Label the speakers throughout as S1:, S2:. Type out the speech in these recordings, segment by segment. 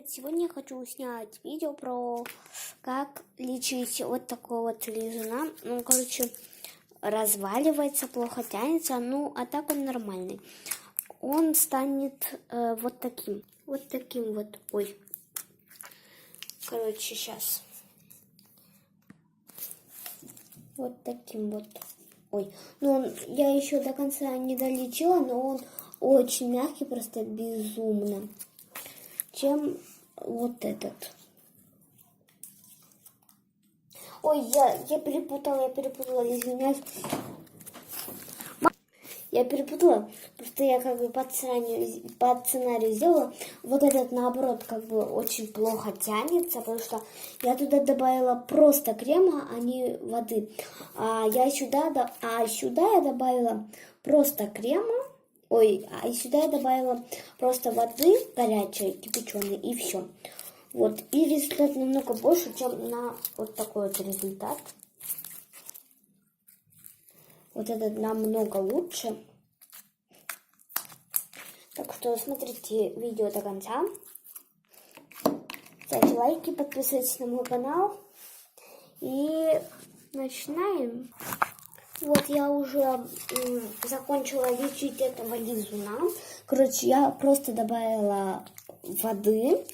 S1: Сегодня я хочу снять видео про как лечить вот такого вот лизуна. Ну, короче, разваливается, плохо тянется, ну, а так он нормальный. Он станет вот таким вот. Ой. Короче, сейчас. Вот таким вот. Ой. Ну, я еще до конца не долечила, но он очень мягкий, просто безумно. Чем вот этот. Ой, я перепутала, извиняюсь. Я перепутала, просто я как бы по сценарию сделала. Вот этот, наоборот, как бы очень плохо тянется, потому что я туда добавила просто крема, а не воды. А сюда я добавила просто крема. Ой, а сюда я добавила просто воды горячей, кипяченой, и все. Вот, и результат намного больше, чем на вот такой вот результат. Вот этот намного лучше. Так что смотрите видео до конца. Ставьте лайки, подписывайтесь на мой канал. И начинаем. Вот я уже закончила лечить этого лизуна. Короче, я просто добавила воды,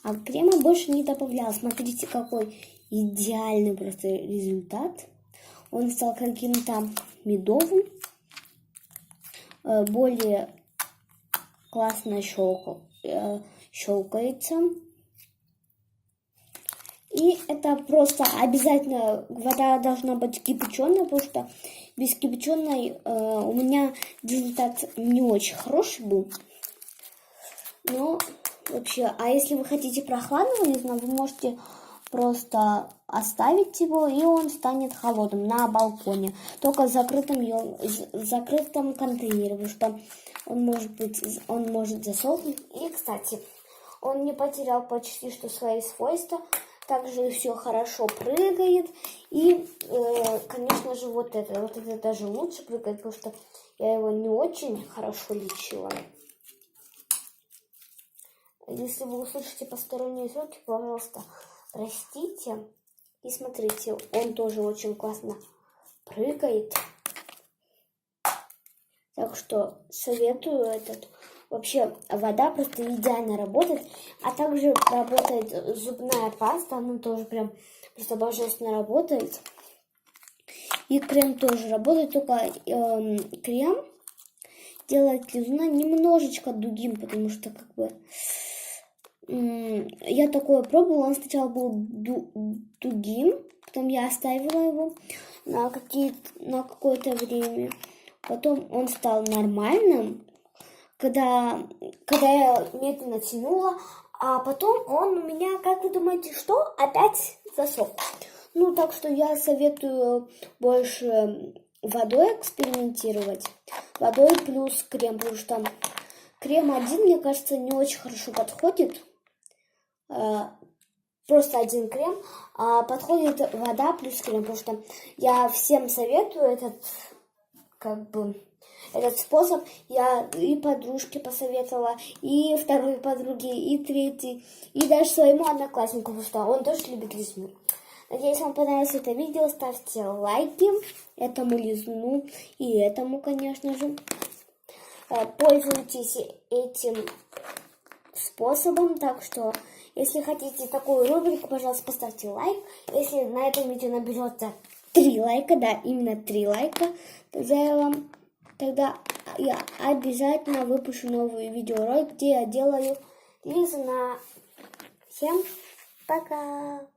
S1: а крема больше не добавляла. Смотрите, какой идеальный просто результат. Он стал каким-то медовым, более классно щелкается. И это просто обязательно вода должна быть кипяченая, потому что без кипяченой у меня результат не очень хороший был. Но вообще, а если вы хотите прохладного лизуна, вы можете просто оставить его, и он станет холодным на балконе. Только в закрытом контейнере, потому что он может засохнуть. И, кстати, он не потерял почти что свои свойства. Также все хорошо прыгает. И, конечно же, вот это даже лучше прыгает, потому что я его не очень хорошо лечила. Если вы услышите посторонние звуки, пожалуйста, простите. И смотрите, он тоже очень классно прыгает. Так что советую этот. Вообще вода просто идеально работает. А также работает зубная паста. Она тоже прям просто божественно работает. И крем тоже работает. Только крем делает лизуна немножечко другим. Потому что как бы я такое пробовала. Он сначала был дугим. Потом я оставила его на какое-то время. Потом он стал нормальным, когда я медленно тянула, а потом он у меня, как вы думаете, что? Опять засох. Ну, так что я советую больше водой экспериментировать. Водой плюс крем, потому что крем один, мне кажется, не очень хорошо подходит. Просто один крем, а подходит вода плюс крем, потому что я всем советую этот способ. Я и подружке посоветовала, и второй подруге, и третьей, и даже своему однокласснику, потому что он тоже любит лизун. Надеюсь, вам понравилось это видео. Ставьте лайки этому лизуну и этому, конечно же. Пользуйтесь этим способом. Так что, если хотите такую рубрику, пожалуйста, поставьте лайк. Если на этом видео наберется 3 лайка, да, именно 3 лайка, тогда я обязательно выпущу новый видеоролик, где я делаю лизуна. Всем пока!